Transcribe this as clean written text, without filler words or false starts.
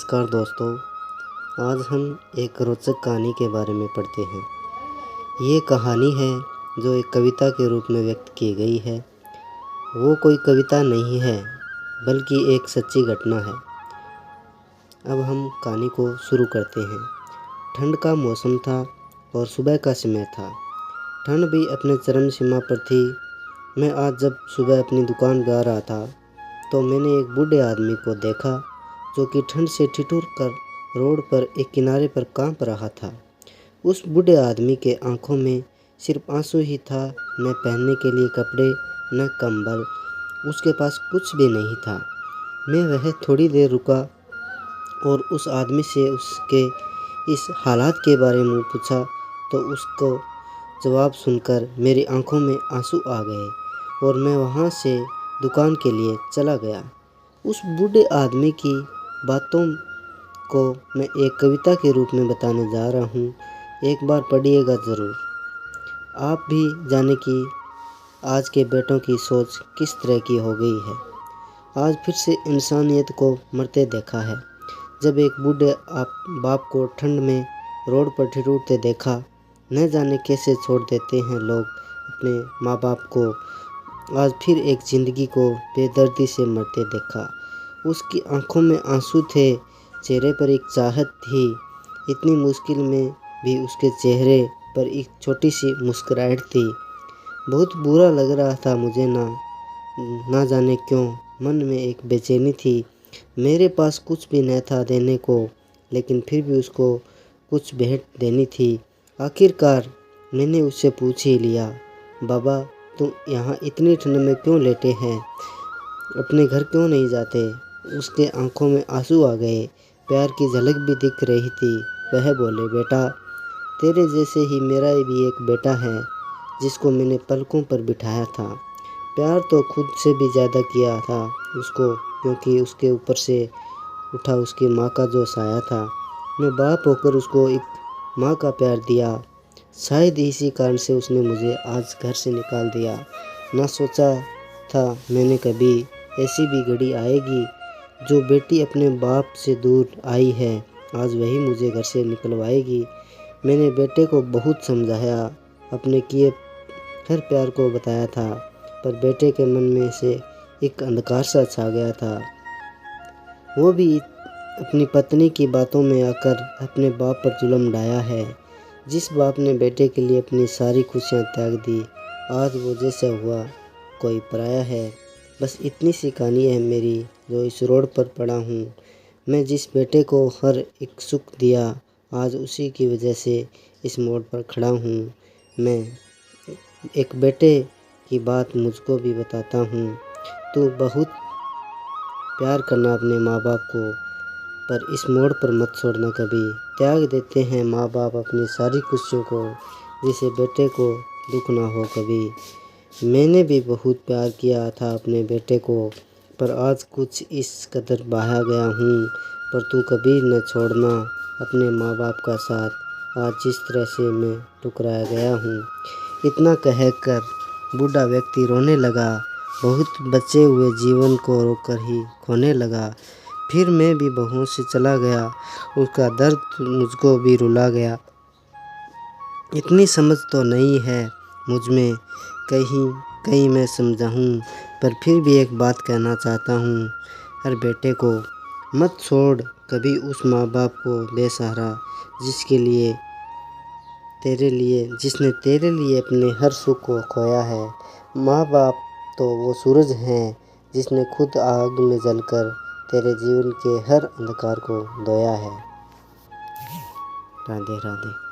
नमस्कार दोस्तों, आज हम एक रोचक कहानी के बारे में पढ़ते हैं। ये कहानी है जो एक कविता के रूप में व्यक्त की गई है। वो कोई कविता नहीं है बल्कि एक सच्ची घटना है। अब हम कहानी को शुरू करते हैं। ठंड का मौसम था और सुबह का समय था। ठंड भी अपने चरम सीमा पर थी। मैं आज जब सुबह अपनी दुकान जा रहा था तो मैंने एक बूढ़े आदमी को देखा जो कि ठंड से ठिठुर कर रोड पर एक किनारे पर कांप रहा था। उस बूढ़े आदमी के आंखों में सिर्फ आंसू ही था, न पहनने के लिए कपड़े न कंबल। उसके पास कुछ भी नहीं था। मैं वह थोड़ी देर रुका और उस आदमी से उसके इस हालात के बारे में पूछा तो उसको जवाब सुनकर मेरी आंखों में आंसू आ गए और मैं वहाँ से दुकान के लिए चला गया। उस बूढ़े आदमी की बातों को मैं एक कविता के रूप में बताने जा रहा हूँ। एक बार पढ़िएगा ज़रूर। आप भी जाने कि आज के बेटों की सोच किस तरह की हो गई है। आज फिर से इंसानियत को मरते देखा है। जब एक बूढ़े बाप को ठंड में रोड पर ठिठुरते देखा, न जाने कैसे छोड़ देते हैं लोग अपने माँ बाप को। आज फिर एक ज़िंदगी को बेदर्दी से मरते देखा। उसकी आंखों में आंसू थे, चेहरे पर एक चाहत थी। इतनी मुश्किल में भी उसके चेहरे पर एक छोटी सी मुस्कुराहट थी। बहुत बुरा लग रहा था मुझे, ना जाने क्यों मन में एक बेचैनी थी। मेरे पास कुछ भी न था देने को, लेकिन फिर भी उसको कुछ भेंट देनी थी। आखिरकार मैंने उससे पूछ ही लिया, बाबा तुम यहाँ इतनी ठंड में क्यों लेटे हैं, अपने घर क्यों नहीं जाते। उसके आंखों में आंसू आ गए, प्यार की झलक भी दिख रही थी। वह बोले, बेटा तेरे जैसे ही मेरा भी एक बेटा है जिसको मैंने पलकों पर बिठाया था। प्यार तो खुद से भी ज़्यादा किया था उसको, क्योंकि उसके ऊपर से उठा उसकी माँ का जो साया था। मैं बाप होकर उसको एक माँ का प्यार दिया। शायद इसी कारण से उसने मुझे आज घर से निकाल दिया। ना सोचा था मैंने कभी ऐसी भी घड़ी आएगी जो बेटी अपने बाप से दूर आई है, आज वही मुझे घर से निकलवाएगी। मैंने बेटे को बहुत समझाया, अपने किए हर प्यार को बताया था, पर बेटे के मन में से एक अंधकार सा छा गया था। वो भी अपनी पत्नी की बातों में आकर अपने बाप पर जुल्म ढाया है। जिस बाप ने बेटे के लिए अपनी सारी खुशियाँ त्याग दी, आज वो जैसा हुआ कोई पराया है। बस इतनी सी कहानी है मेरी जो इस रोड पर पड़ा हूँ। मैं जिस बेटे को हर एक सुख दिया, आज उसी की वजह से इस मोड़ पर खड़ा हूँ। मैं एक बेटे की बात मुझको भी बताता हूँ। तो बहुत प्यार करना अपने माँ बाप को, पर इस मोड़ पर मत छोड़ना कभी। त्याग देते हैं माँ बाप अपनी सारी खुशियों को, जिसे बेटे को दुख ना हो कभी। मैंने भी बहुत प्यार किया था अपने बेटे को, पर आज कुछ इस कदर बहा गया हूँ। पर तू कभी न छोड़ना अपने माँ बाप का साथ, आज जिस तरह से मैं ठुकराया गया हूँ। इतना कहकर बूढ़ा व्यक्ति रोने लगा, बहुत बचे हुए जीवन को रोकर ही खोने लगा। फिर मैं भी बहों से चला गया, उसका दर्द मुझको भी रुला गया। इतनी समझ तो नहीं है मुझ में, कहीं मैं समझा हूँ, पर फिर भी एक बात कहना चाहता हूँ। हर बेटे को मत छोड़ कभी उस माँ बाप को बेसहारा, जिसने तेरे लिए अपने हर सुख को खोया है। माँ बाप तो वो सूरज हैं जिसने खुद आग में जलकर तेरे जीवन के हर अंधकार को धोया है। राधे राधे।